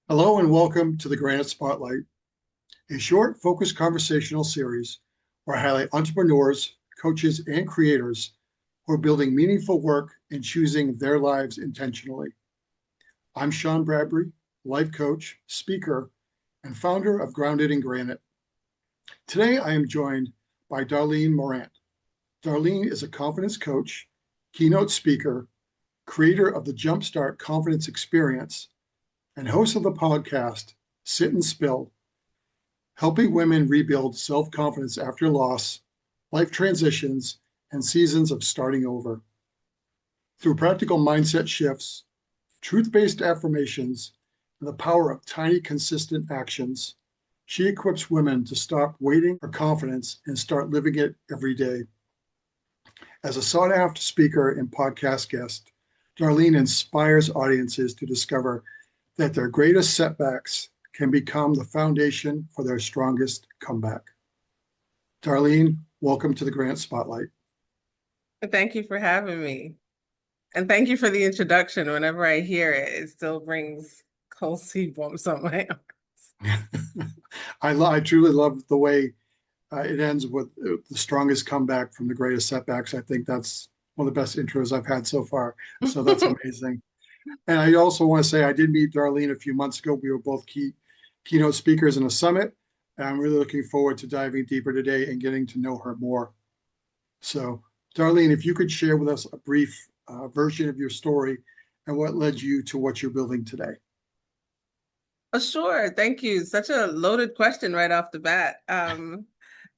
Hello and welcome to the Granite Spotlight, a short, focused conversational series where I highlight entrepreneurs, coaches, and creators who are building meaningful work and choosing their lives intentionally. I'm Sean Bradbury, life coach, speaker, and founder of Grounded in Granite. Today, I am joined by Darlene Morant. Darlene is a confidence coach, keynote speaker, creator of the Jumpstart Confidence Experience, and host of the podcast Sit and Spill, helping women rebuild self confidence after loss, life transitions, and seasons of starting over. Through practical mindset shifts, truth based affirmations, and the power of tiny, consistent actions, she equips women to stop waiting for confidence and start living it every day. As a sought after speaker and podcast guest, Darlene inspires audiences to discover that their greatest setbacks can become the foundation for their strongest comeback. Darlene, welcome to the Grant Spotlight. Thank you for having me. And thank you for the introduction. Whenever I hear it, it still brings cold sea bumps on my arms. I truly love the way it ends with the strongest comeback from the greatest setbacks. I think that's one of the best intros I've had so far. So that's amazing. And I also want to say I did meet Darlene a few months ago. We were both keynote speakers in a summit. And I'm really looking forward to diving deeper today and getting to know her more. So, Darlene, if you could share with us a brief version of your story and what led you to what you're building today. Oh, sure. Thank you. Such a loaded question right off the bat.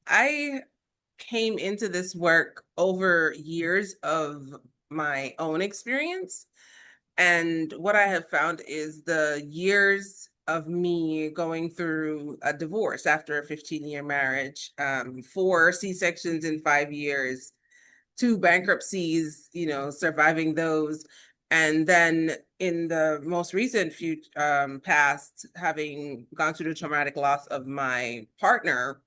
I came into this work over years of my own experience. And what I have found is the years of me going through a divorce after a 15-year marriage, 4 C-sections in 5 years, 2 bankruptcies, surviving those. And then in the most recent past, having gone through the traumatic loss of my partner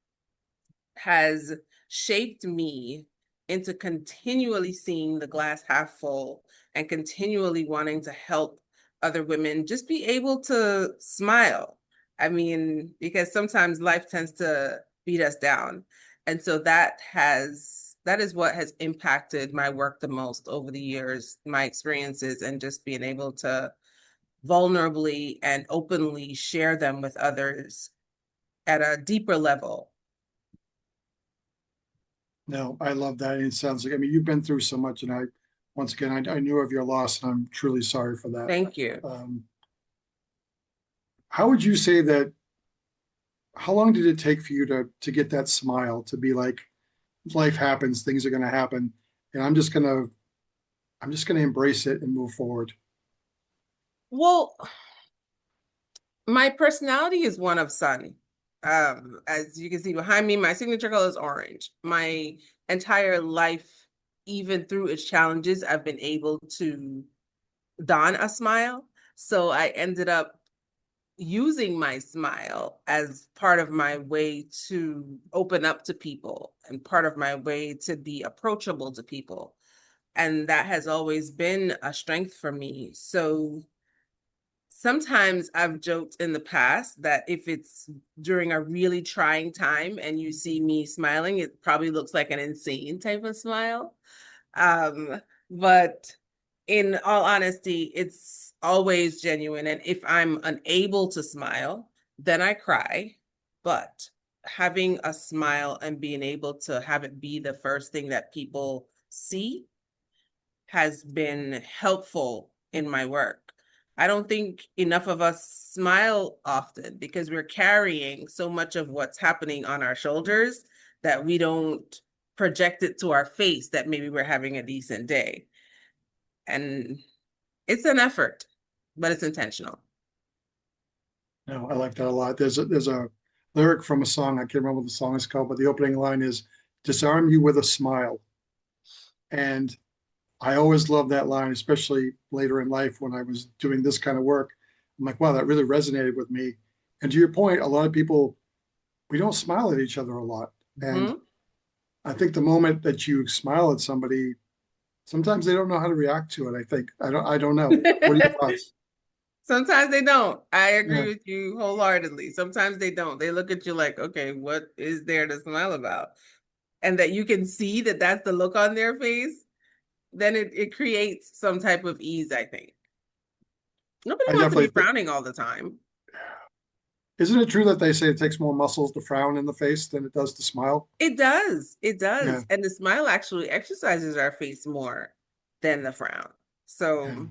has shaped me into continually seeing the glass half full and continually wanting to help other women just be able to smile. I mean, because sometimes life tends to beat us down. And so that is what has impacted my work the most over the years, my experiences, and just being able to vulnerably and openly share them with others at a deeper level. No, I love that. And it sounds like, I mean, you've been through so much. And once again, I knew of your loss and I'm truly sorry for that. Thank you. Um, how would you say that? How long did it take for you to get that smile to be like, life happens, things are going to happen, and I'm just going to embrace it and move forward. Well, my personality is one of sun. As you can see behind me, my signature color is orange. My entire life, even through its challenges, I've been able to don a smile. So I ended up using my smile as part of my way to open up to people and part of my way to be approachable to people. And that has always been a strength for me. So sometimes I've joked in the past that if it's during a really trying time and you see me smiling, it probably looks like an insane type of smile. But in all honesty, it's always genuine. And if I'm unable to smile, then I cry. But having a smile and being able to have it be the first thing that people see has been helpful in my work. I don't think enough of us smile often because we're carrying so much of what's happening on our shoulders that we don't project it to our face that maybe we're having a decent day. And it's an effort, but it's intentional. No, I like that a lot. There's a lyric from a song. I can't remember what the song is called, but the opening line is "Disarm you with a smile." And I always love that line, especially later in life when I was doing this kind of work. I'm like, wow, that really resonated with me. And to your point, a lot of people, we don't smile at each other a lot. And Mm-hmm. I think the moment that you smile at somebody, sometimes they don't know how to react to it. I think I don't know. What are your thoughts? Sometimes they don't. I agree Yeah, with you wholeheartedly. Sometimes they don't. They look at you like, okay, what is there to smile about? And that you can see that that's the look on their face, then it creates some type of ease, I think. Nobody I wants to definitely be think. frowning all the time. Isn't it true that they say it takes more muscles to frown in the face than it does to smile? It does. It Yeah, does. And the smile actually exercises our face more than the frown. yeah. So,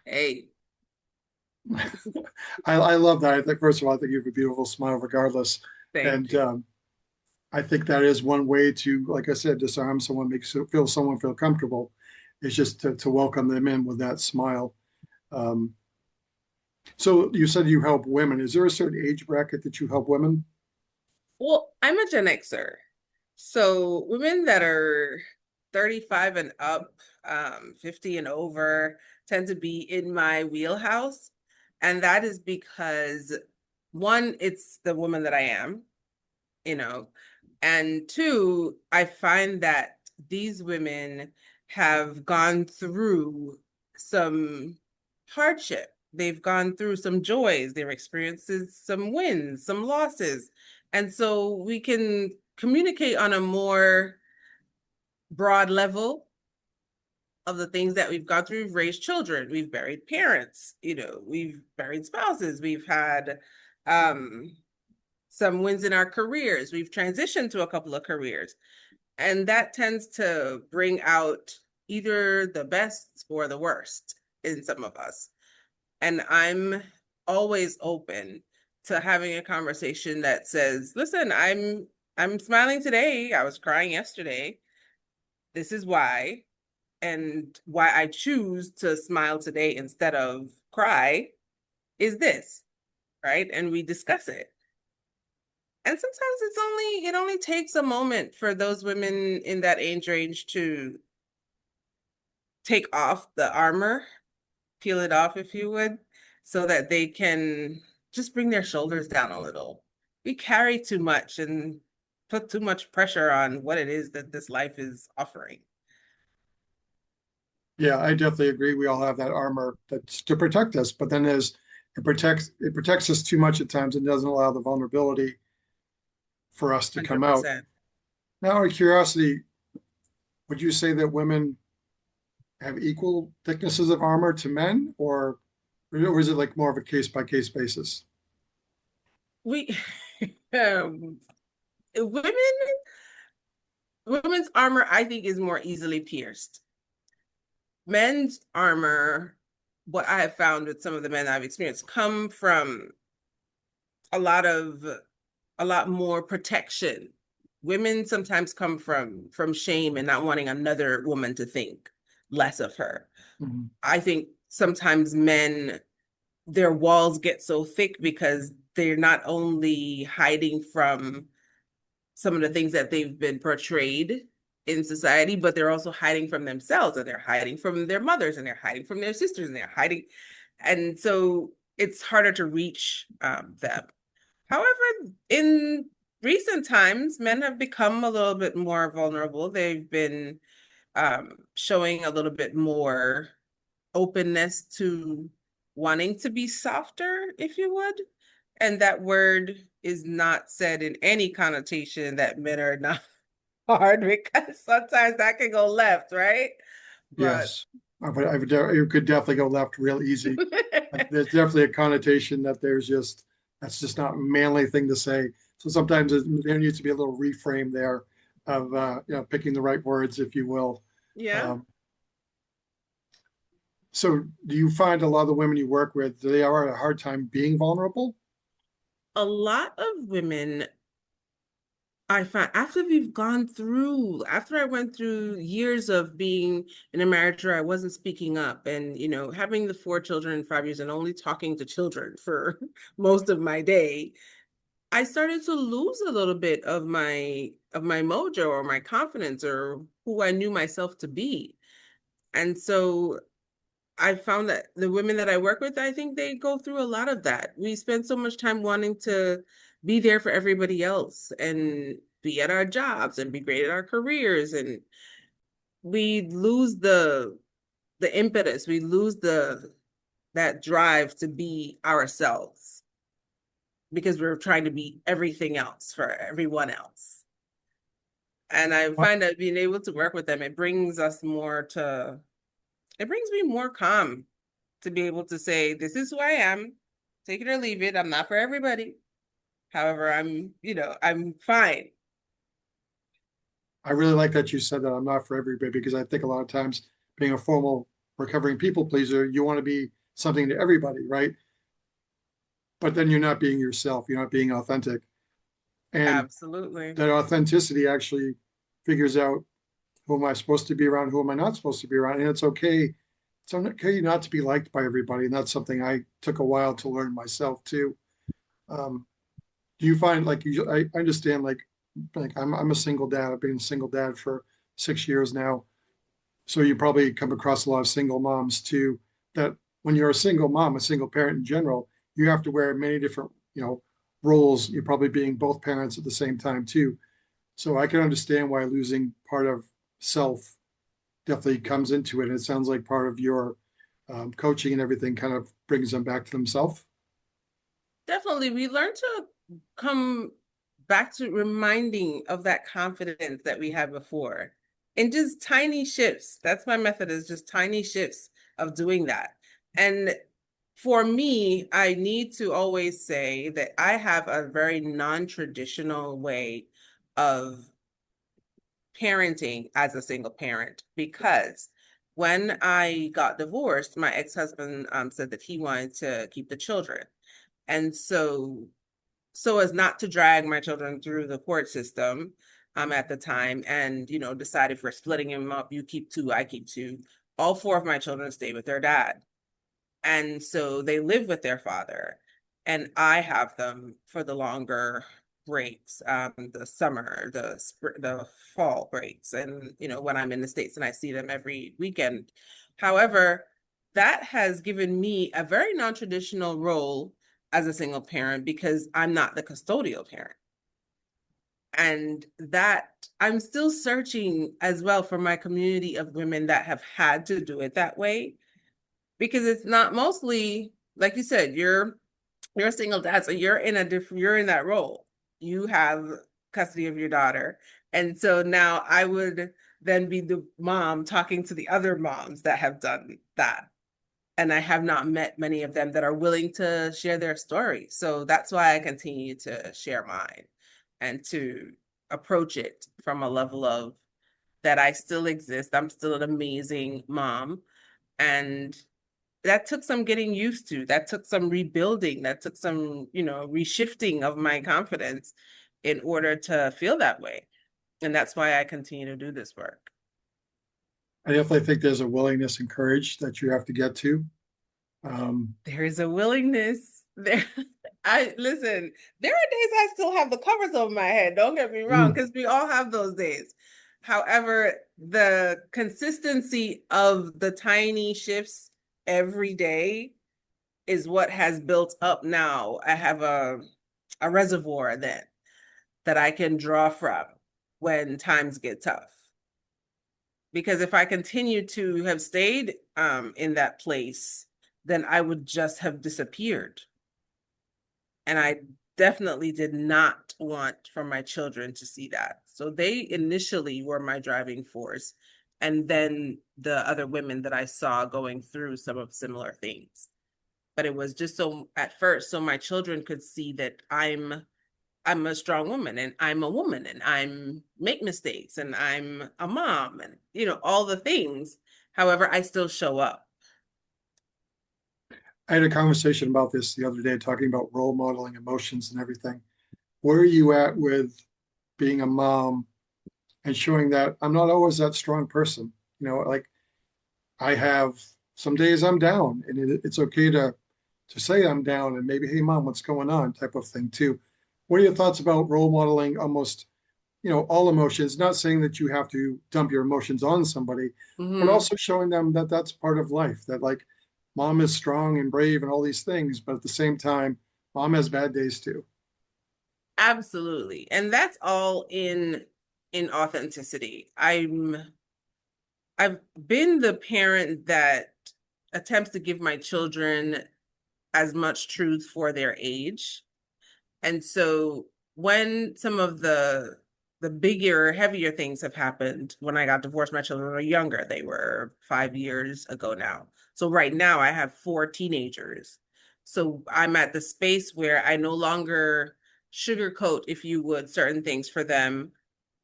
hey, I love that. I think, first of all, I think you have a beautiful smile regardless. thank And you. I think that is one way to, like I said, disarm someone, feel someone feel comfortable, is just to welcome them in with that smile. Um, so you said you help women. Is there a certain age bracket that you help women? Well, I'm a Gen Xer. So women that are 35 and up, 50 and over tend to be in my wheelhouse. And that is because one, it's the woman that I am, you know, and two, I find that these women have gone through some hardship. They've gone through some joys, they've experienced some wins, some losses. And so we can communicate on a more broad level of the things that we've gone through. We've raised children, we've buried parents, we've buried spouses, we've had um, some wins in our careers, we've transitioned to a couple of careers. And that tends to bring out either the best or the worst in some of us. And I'm always open to having a conversation that says, listen, I'm smiling today. I was crying yesterday. This is why. And why I choose to smile today instead of cry is this, right? And we discuss it. And sometimes it only takes a moment for those women in that age range to take off the armor, peel it off, if you would, so that they can just bring their shoulders down a little. We carry too much and put too much pressure on what it is that this life is offering. Yeah, I definitely agree. We all have that armor that's to protect us, but then it protects us too much at times and doesn't allow the vulnerability for us to come out. 100%. Now, out of curiosity, would you say that women have equal thicknesses of armor to men, or is it like more of a case by case basis? We um, women women's armor, I think, is more easily pierced. Men's armor, what I have found with some of the men I've experienced, come from a lot of a lot more protection. Women sometimes come from shame and not wanting another woman to think less of her. Mhm. I think sometimes men, their walls get so thick because they're not only hiding from some of the things that they've been portrayed in society, but they're also hiding from themselves, and they're hiding from their mothers, and they're hiding from their sisters, and they're hiding. And so it's harder to reach them. However, in recent times, men have become a little bit more vulnerable. They've been showing a little bit more openness to wanting to be softer, if you would. And that word is not said in any connotation that men are not hard, because sometimes that can go left, right? But Yes, you could definitely go left real easy. There's definitely a connotation that that's just not a manly thing to say. So sometimes there needs to be a little reframe there of picking the right words, if you will. yeah, Um, so do you find a lot of the women you work with, they are at a hard time being vulnerable? a lot of women, I find, after I went through years of being in a marriage where I wasn't speaking up, and, having the 4 children in 5 years and only talking to children for most of my day, I started to lose a little bit of my mojo or my confidence or who I knew myself to be. And so I found that the women that I work with, I think they go through a lot of that. We spend so much time wanting to be there for everybody else and be at our jobs and be great at our careers, and we lose the impetus, we lose the that drive to be ourselves because we're trying to be everything else for everyone else. And I find that being able to work with them, it brings us more to, it brings me more calm to be able to say, this is who I am, take it or leave it. I'm not for everybody. However, I'm fine. I really like that you said that I'm not for everybody, because I think a lot of times being a formal recovering people pleaser, you want to be something to everybody, right? But then you're not being yourself, you're not being authentic. And Absolutely. that authenticity actually figures out, who am I supposed to be around? Who am I not supposed to be around? And it's okay. It's okay not to be liked by everybody. And that's something I took a while to learn myself too. Um, do you find, like, I understand, like I'm a single dad. I've been a single dad for 6 years now. So you probably come across a lot of single moms too, that when you're a single mom, a single parent in general, you have to wear many different, roles. You're probably being both parents at the same time too. So I can understand why losing part of self definitely comes into it. And it sounds like part of your coaching and everything kind of brings them back to themselves. Definitely, we learn to come back to reminding of that confidence that we had before. And just tiny shifts. That's my method, is just tiny shifts of doing that. And for me, I need to always say that I have a very non-traditional way of parenting as a single parent, because when I got divorced, my ex-husband said that he wanted to keep the children. And so as not to drag my children through the court system at the time, and decide if we're splitting them up, you keep two, I keep two. All four of my children stay with their dad. And so they live with their father, and I have them for the longer breaks, the summer, the fall breaks, and when I'm in the States and I see them every weekend. However, that has given me a very non-traditional role as a single parent, because I'm not the custodial parent. And that I'm still searching as well for my community of women that have had to do it that way, because it's not mostly, like you said, you're a single dad, so you're in that role. You have custody of your daughter. And so now I would then be the mom talking to the other moms that have done that. And I have not met many of them that are willing to share their story. So that's why I continue to share mine and to approach it from a level of that I still exist. I'm still an amazing mom. And that took some getting used to. That took some rebuilding. That took some, reshifting of my confidence in order to feel that way. And that's why I continue to do this work. I definitely think there's a willingness and courage that you have to get to. Um, There is a willingness there. I listen, there are days I still have the covers over my head. Don't get me wrong, mm, because we all have those days. However, the consistency of the tiny shifts every day is what has built up now. I have a reservoir then that I can draw from when times get tough. Because if I continue to have stayed in that place, then I would just have disappeared. And I definitely did not want for my children to see that. So they initially were my driving force. And then the other women that I saw going through some of similar things. But it was just so at first, so my children could see that I'm a strong woman, and I'm a woman, and I'm make mistakes, and I'm a mom, and all the things. However, I still show up. I had a conversation about this the other day, talking about role modeling, emotions, and everything. Where are you at with being a mom and showing that I'm not always that strong person? Like, I have some days I'm down, and it's okay to say I'm down, and maybe, hey mom, what's going on, type of thing too. What are your thoughts about role modeling almost, all emotions? Not saying that you have to dump your emotions on somebody, but Hmm. also showing them that that's part of life. That, like, mom is strong and brave and all these things, but at the same time, mom has bad days too. Absolutely. And that's all in authenticity. I've been the parent that attempts to give my children as much truth for their age. And so when some of the bigger, heavier things have happened, when I got divorced, my children were younger. They were 5 years ago now. So right now I have four teenagers. So I'm at the space where I no longer sugarcoat, if you would, certain things for them.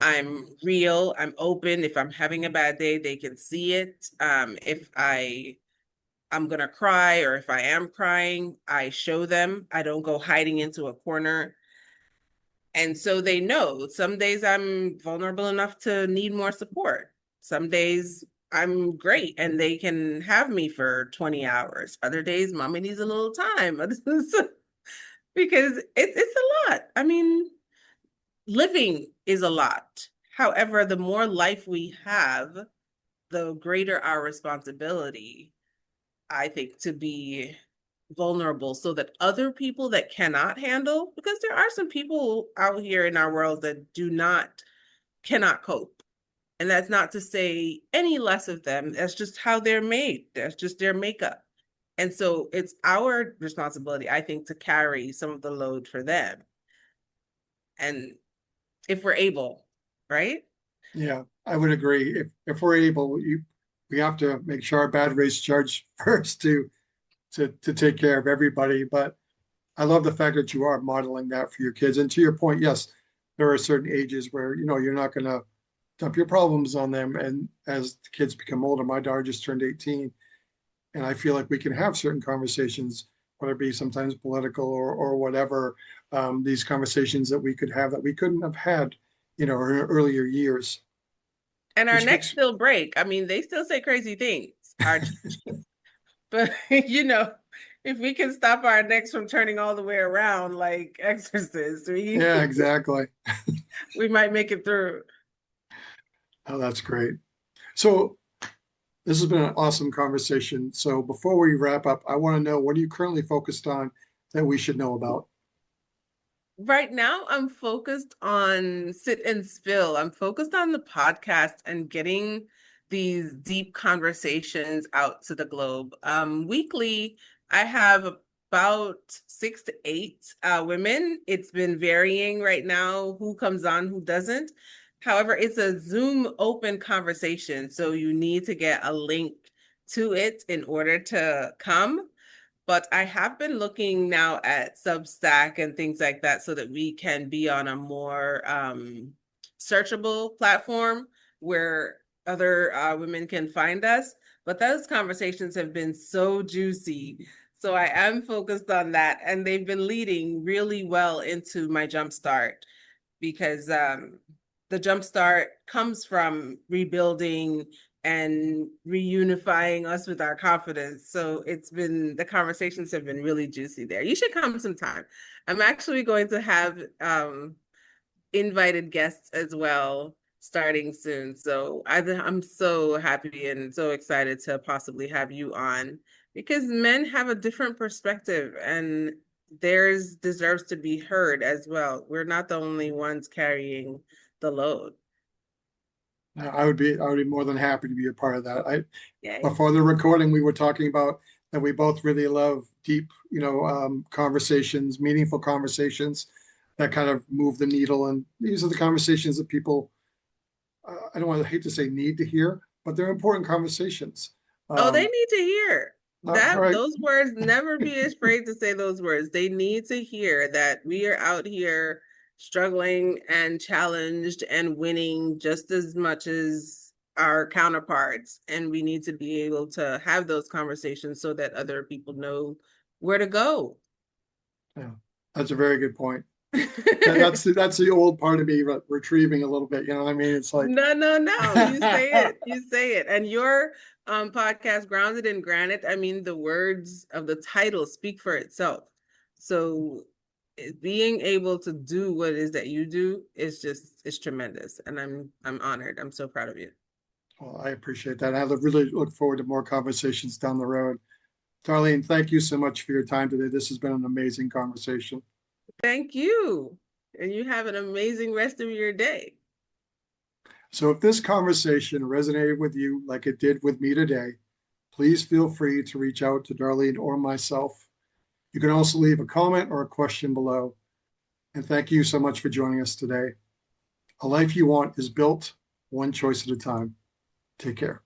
I'm real, I'm open. If I'm having a bad day, they can see it. If I'm gonna cry, or if I am crying, I show them. I don't go hiding into a corner. And so they know some days I'm vulnerable enough to need more support. Some days I'm great and they can have me for 20 hours. Other days, mommy needs a little time because it's a lot. I mean, living is a lot. However, the more life we have, the greater our responsibility, I think, to be vulnerable so that other people that cannot handle, because there are some people out here in our world that cannot cope. And that's not to say any less of them. That's just how they're made. That's just their makeup. And so it's our responsibility, I think, to carry some of the load for them. And if we're able, right? Yeah, I would agree. If we're able, we have to make sure our batteries charge first to take care of everybody. But I love the fact that you are modeling that for your kids. And to your point, yes, there are certain ages where you're not going to dump your problems on them. And as the kids become older, my daughter just turned 18, and I feel like we can have certain conversations, whether it be sometimes political or whatever, these conversations that we could have that we couldn't have had, in earlier years, And our which necks makes still break. I mean, they still say crazy things. Our But if we can stop our necks from turning all the way around like exorcists, we yeah, exactly. we might make it through. Oh, that's great. So this has been an awesome conversation. So before we wrap up, I want to know, what are you currently focused on that we should know about? Right now, I'm focused on Sit and Spill. I'm focused on the podcast and getting these deep conversations out to the globe. Weekly, I have about 6 to 8 women. It's been varying right now who comes on, who doesn't. However, it's a Zoom open conversation, so you need to get a link to it in order to come. But I have been looking now at Substack and things like that so that we can be on a more searchable platform where other women can find us. But those conversations have been so juicy. So I am focused on that. And they've been leading really well into my Jumpstart, because the Jumpstart comes from rebuilding and reunifying us with our confidence. So the conversations have been really juicy there. You should come sometime. I'm actually going to have invited guests as well starting soon. So I'm so happy and so excited to possibly have you on, because men have a different perspective and theirs deserves to be heard as well. We're not the only ones carrying the load. I would be more than happy to be a part of that. Yay. Before the recording, we were talking about that we both really love deep, conversations, meaningful conversations that kind of move the needle. And these are the conversations that people, I don't want to hate to say need to hear, but they're important conversations. Oh, they Um, need to hear that. right. Those words, never be afraid to say those words. They need to hear that we are out here struggling and challenged and winning just as much as our counterparts. And we need to be able to have those conversations so that other people know where to go. Yeah, that's a very good point. That's the old part of me retrieving a little bit. You know what I mean? It's like, No, no, no. You say it. You say it. And your podcast, Grounded in Granite, I mean, the words of the title speak for itself. So being able to do what it is that you do is tremendous. And I'm honored. I'm so proud of you. well, I appreciate that. I really look forward to more conversations down the road. Darlene, thank you so much for your time today. This has been an amazing conversation. Thank you. And you have an amazing rest of your day. So if this conversation resonated with you like it did with me today, please feel free to reach out to Darlene or myself. You can also leave a comment or a question below. And thank you so much for joining us today. A life you want is built one choice at a time. Take care.